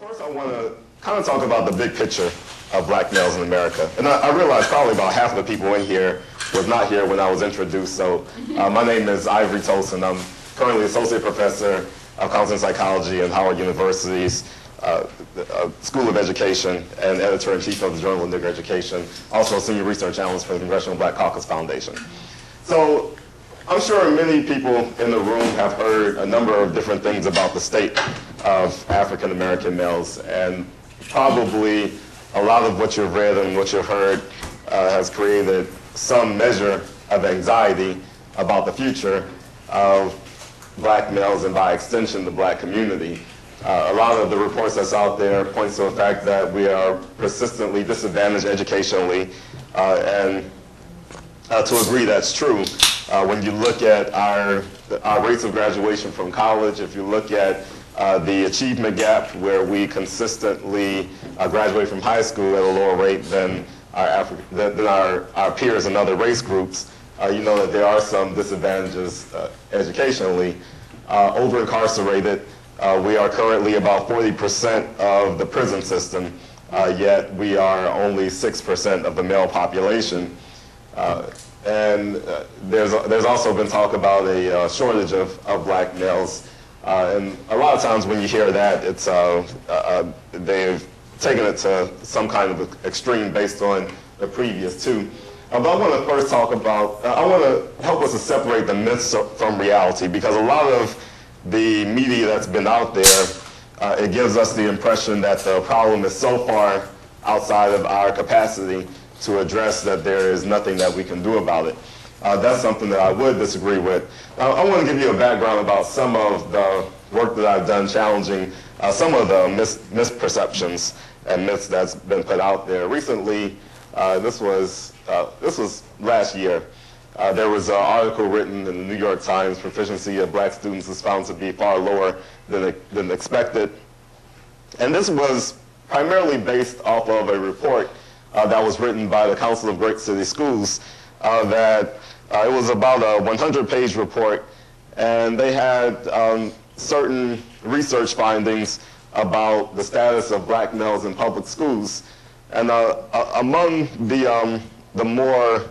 First, I want to kind of talk about the big picture of black males in America. And I realize probably about half of the people in here was not here when I was introduced. So my name is Ivory Tolson. I'm currently Associate Professor of Counseling Psychology at Howard University's School of Education and Editor-in-Chief of the Journal of Negro Education, also a Senior Research Analyst for the Congressional Black Caucus Foundation. So I'm sure many people in the room have heard a number of different things about the state of African American males, and probably a lot of what you've read and what you've heard has created some measure of anxiety about the future of black males and by extension the black community. A lot of the reports that's out there points to the fact that we are persistently disadvantaged educationally, and to agree that's true. When you look at our rates of graduation from college, if you look at the achievement gap where we consistently graduate from high school at a lower rate than our peers in other race groups, you know that there are some disadvantages educationally. Over-incarcerated, we are currently about 40% of the prison system, yet we are only 6% of the male population. And there's also been talk about a shortage of black males. And a lot of times when you hear that, it's they've taken it to some kind of extreme based on the previous two. But I want to first talk about, I want to help us to separate the myths from reality, because a lot of the media that's been out there, it gives us the impression that the problem is so far outside of our capacity to address that there is nothing that we can do about it. That's something that I would disagree with. I want to give you a background about some of the work that I've done challenging some of the misperceptions and myths that's been put out there. Recently, this was last year, there was an article written in the New York Times, proficiency of black students is found to be far lower than expected. And this was primarily based off of a report that was written by the Council of Great City Schools that it was about a 100-page report, and they had certain research findings about the status of black males in public schools. And among the more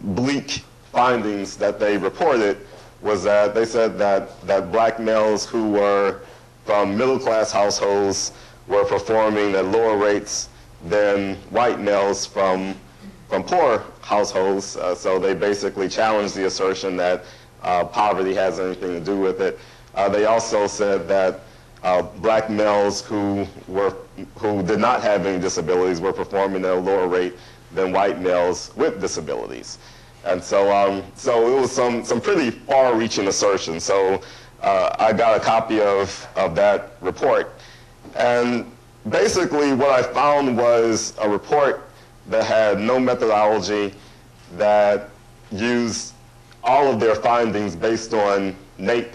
bleak findings that they reported was that they said that black males who were from middle-class households were performing at lower rates than white males from poor households. So they basically challenged the assertion that poverty has anything to do with it. They also said that black males who did not have any disabilities were performing at a lower rate than white males with disabilities. And so, so it was some pretty far-reaching assertions. So I got a copy of that report. And basically what I found was a report that had no methodology, that used all of their findings based on NAEP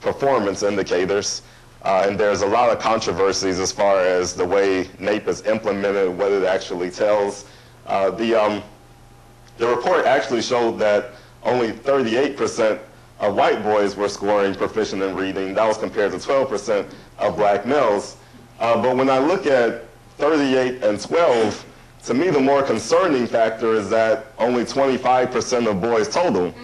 performance indicators. And there's a lot of controversies as far as the way NAEP is implemented, what it actually tells. The report actually showed that only 38% of white boys were scoring proficient in reading. That was compared to 12% of black males. But when I look at 38 and 12, to me the more concerning factor is that only 25% of boys total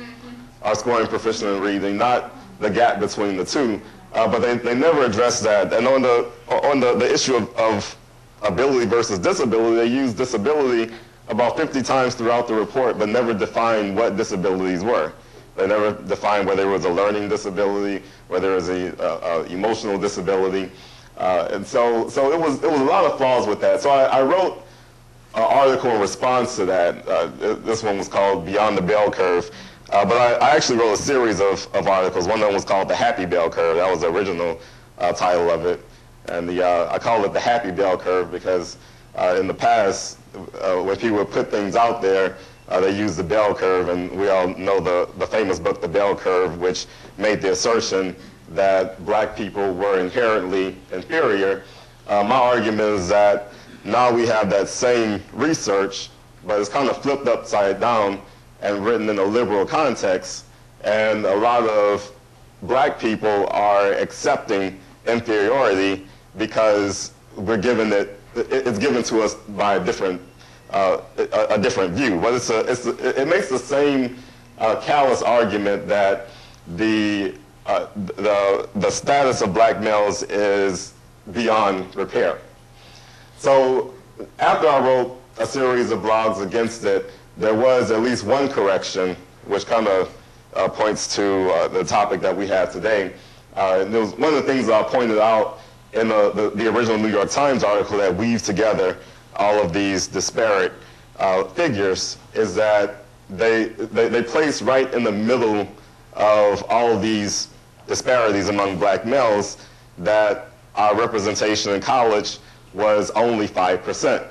are scoring proficient in reading, not the gap between the two. But they never addressed that. And on the issue of ability versus disability, they used disability about 50 times throughout the report, but never defined what disabilities were. They never defined whether it was a learning disability, whether it was a emotional disability. And so it was a lot of flaws with that. So I wrote an article in response to that. This one was called Beyond the Bell Curve. But I actually wrote a series of articles. One of them was called The Happy Bell Curve. That was the original title of it. And I called it The Happy Bell Curve because in the past, when people would put things out there, they used the bell curve, and we all know the famous book, The Bell Curve, which made the assertion that black people were inherently inferior. My argument is that now we have that same research, but it's kind of flipped upside down and written in a liberal context, and a lot of black people are accepting inferiority because we're given it's given to us by a different view. But it makes the same callous argument that the status of black males is beyond repair. So after I wrote a series of blogs against it, there was at least one correction, which kind of points to the topic that we have today. There was one of the things that I pointed out in the original New York Times article that weaves together all of these disparate figures is that they place right in the middle of all of these disparities among black males that our representation in college was only 5%.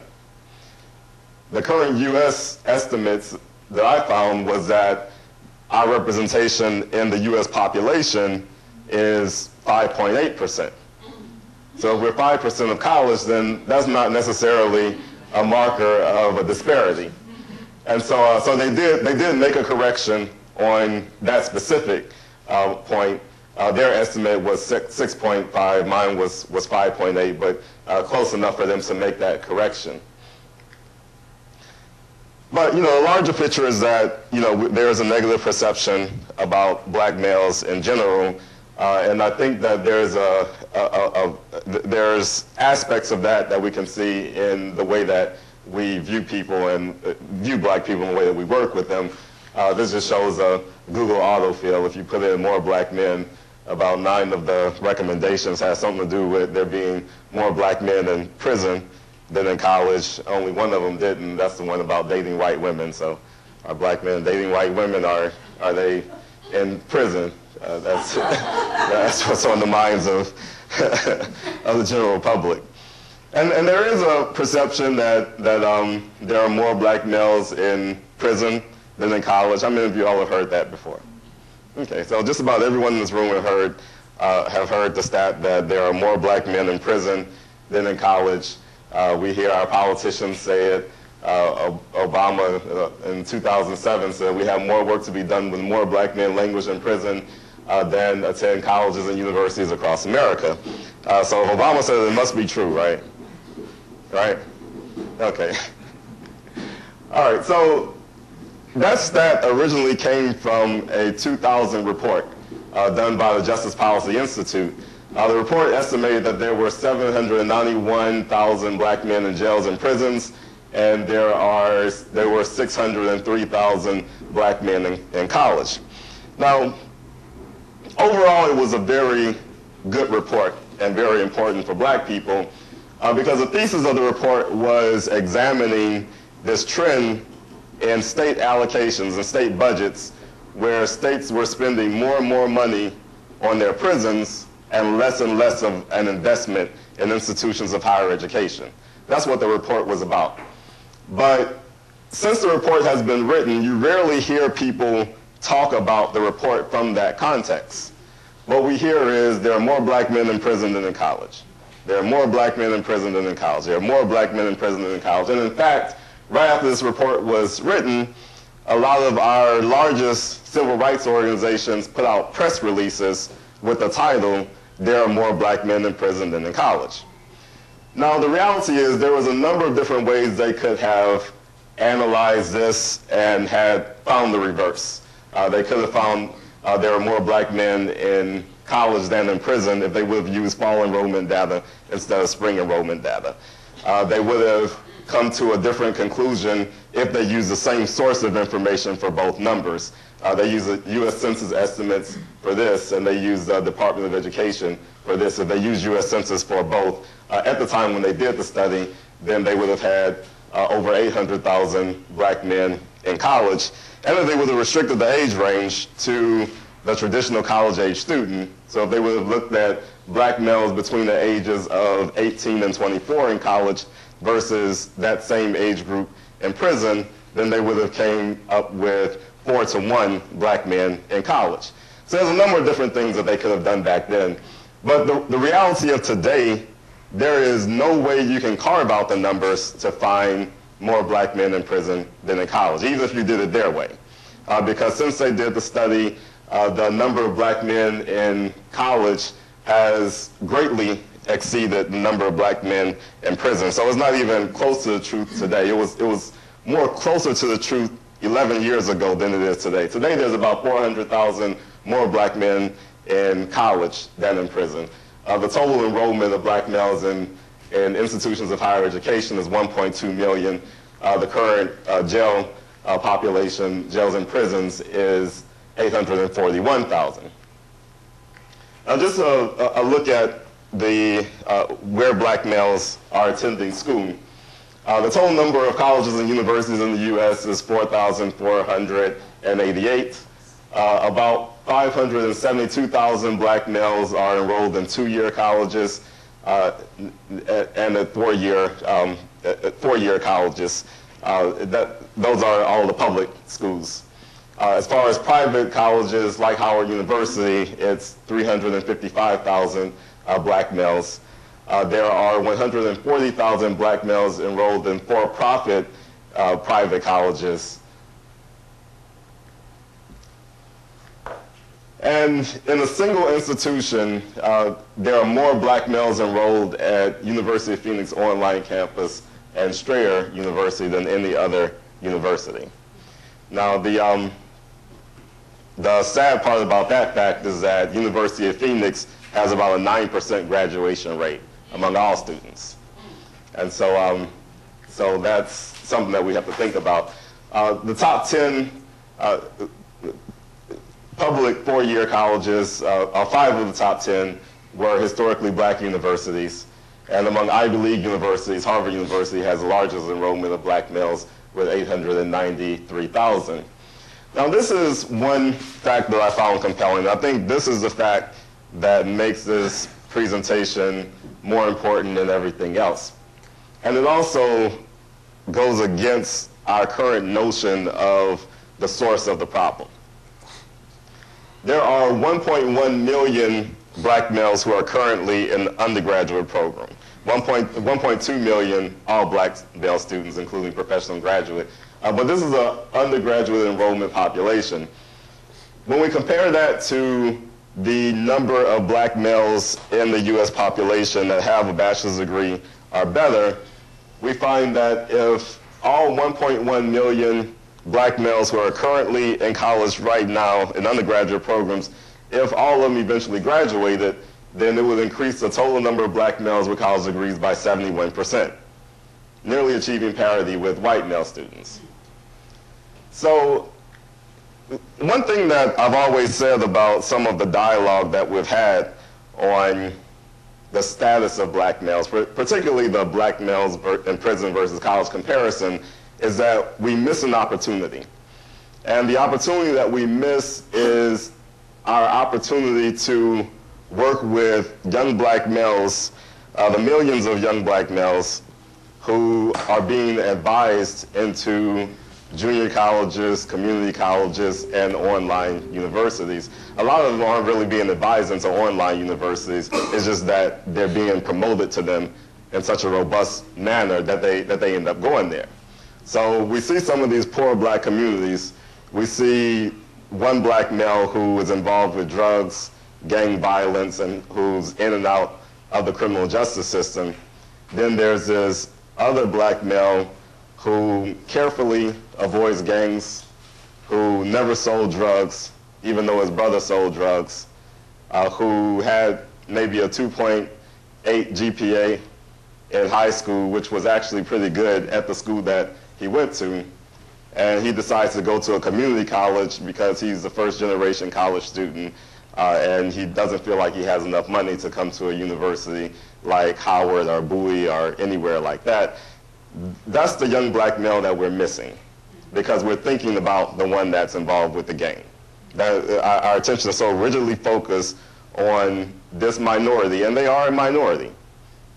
The current U.S. estimates that I found was that our representation in the U.S. population is 5.8%. So if we're 5% of college, then that's not necessarily a marker of a disparity. And so they did make a correction on that specific point. Their estimate was 6.5, mine was 5.8, but close enough for them to make that correction. But, the larger picture is that, there is a negative perception about black males in general, and I think that there's aspects of that we can see in the way that we view people and view black people in the way that we work with them. This just shows a Google autofill. If you put in more black men, about 9 of the recommendations have something to do with there being more black men in prison than in college. Only one of them didn't. That's the one about dating white women. So are black men dating white women? Are they in prison? That's what's on the minds of of the general public. And there is a perception that there are more black males in prison than in college. How many of you all have heard that before? Okay, so just about everyone in this room have heard the stat that there are more black men in prison than in college. We hear our politicians say it. Obama in 2007 said we have more work to be done with more black men languish in prison than attend colleges and universities across America. So if Obama said it must be true, right? Right? Okay. All right, so that stat originally came from a 2000 report done by the Justice Policy Institute. The report estimated that there were 791,000 black men in jails and prisons, and there were 603,000 black men in college. Now, overall, it was a very good report and very important for black people because the thesis of the report was examining this trend in state allocations and state budgets where states were spending more and more money on their prisons and less of an investment in institutions of higher education. That's what the report was about. But since the report has been written, you rarely hear people talk about the report from that context. What we hear is there are more black men in prison than in college. There are more black men in prison than in college. There are more black men in prison than in college. And in fact, right after this report was written, a lot of our largest civil rights organizations put out press releases with the title, "There are more black men in prison than in college." Now, the reality is there was a number of different ways they could have analyzed this and had found the reverse. They could have found there are more black men in college than in prison if they would have used fall enrollment data instead of spring enrollment data. They would have come to a different conclusion if they used the same source of information for both numbers. They use the U.S. Census estimates for this, and they use the Department of Education for this. If they use U.S. Census for both, at the time when they did the study, then they would have had over 800,000 black men in college. And if they would have restricted the age range to the traditional college-age student, so if they would have looked at black males between the ages of 18 and 24 in college versus that same age group in prison, then they would have came up with 4-to-1 black men in college. So there's a number of different things that they could have done back then. But the reality of today, there is no way you can carve out the numbers to find more black men in prison than in college, even if you did it their way. Because since they did the study, the number of black men in college has greatly exceeded the number of black men in prison. So it's not even close to the truth today. It was more closer to the truth 11 years ago than it is today. Today there's about 400,000 more black men in college than in prison. The total enrollment of black males in institutions of higher education is 1.2 million. The current jail population, jails and prisons, is 841,000. Now just a look at where black males are attending school. The total number of colleges and universities in the U.S. is 4,488. About 572,000 black males are enrolled in two-year colleges and at four-year colleges. Those are all the public schools. As far as private colleges like Howard University, it's 355,000 black males. There are 140,000 black males enrolled in for-profit private colleges. And in a single institution, there are more black males enrolled at University of Phoenix online campus and Strayer University than any other university. Now, the sad part about that fact is that University of Phoenix has about a 9% graduation rate among all students. And so, so that's something that we have to think about. The top 10 public four-year colleges, 5 of the top 10 were historically black universities. And among Ivy League universities, Harvard University has the largest enrollment of black males with 893,000. Now this is one fact that I found compelling. I think this is the fact that makes this presentation more important than everything else. And it also goes against our current notion of the source of the problem. There are 1.1 million black males who are currently in the undergraduate program. 1.2 million all black male students, including professional and graduate. But this is an undergraduate enrollment population. When we compare that to the number of black males in the US population that have a bachelor's degree or better, we find that if all 1.1 million black males who are currently in college right now in undergraduate programs, if all of them eventually graduated, then it would increase the total number of black males with college degrees by 71%, nearly achieving parity with white male students. So one thing that I've always said about some of the dialogue that we've had on the status of black males, particularly the black males in prison versus college comparison, is that we miss an opportunity. And the opportunity that we miss is our opportunity to work with young black males, the millions of young black males who are being advised into junior colleges, community colleges, and online universities. A lot of them aren't really being advised into online universities. It's just that they're being promoted to them in such a robust manner that they end up going there. So we see some of these poor black communities. We see one black male who is involved with drugs, gang violence, and who's in and out of the criminal justice system. Then there's this other black male who carefully avoids gangs, who never sold drugs, even though his brother sold drugs, who had maybe a 2.8 GPA in high school, which was actually pretty good at the school that he went to. And he decides to go to a community college because he's a first-generation college student, and he doesn't feel like he has enough money to come to a university like Howard or Bowie or anywhere like that. That's the young black male that we're missing, because we're thinking about the one that's involved with the gang. Our attention is so rigidly focused on this minority, and they are a minority.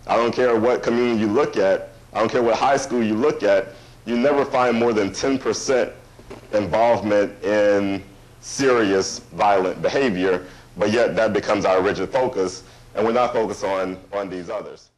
I don't care what community you look at, I don't care what high school you look at, you never find more than 10% involvement in serious violent behavior, but yet that becomes our rigid focus, and we're not focused on these others.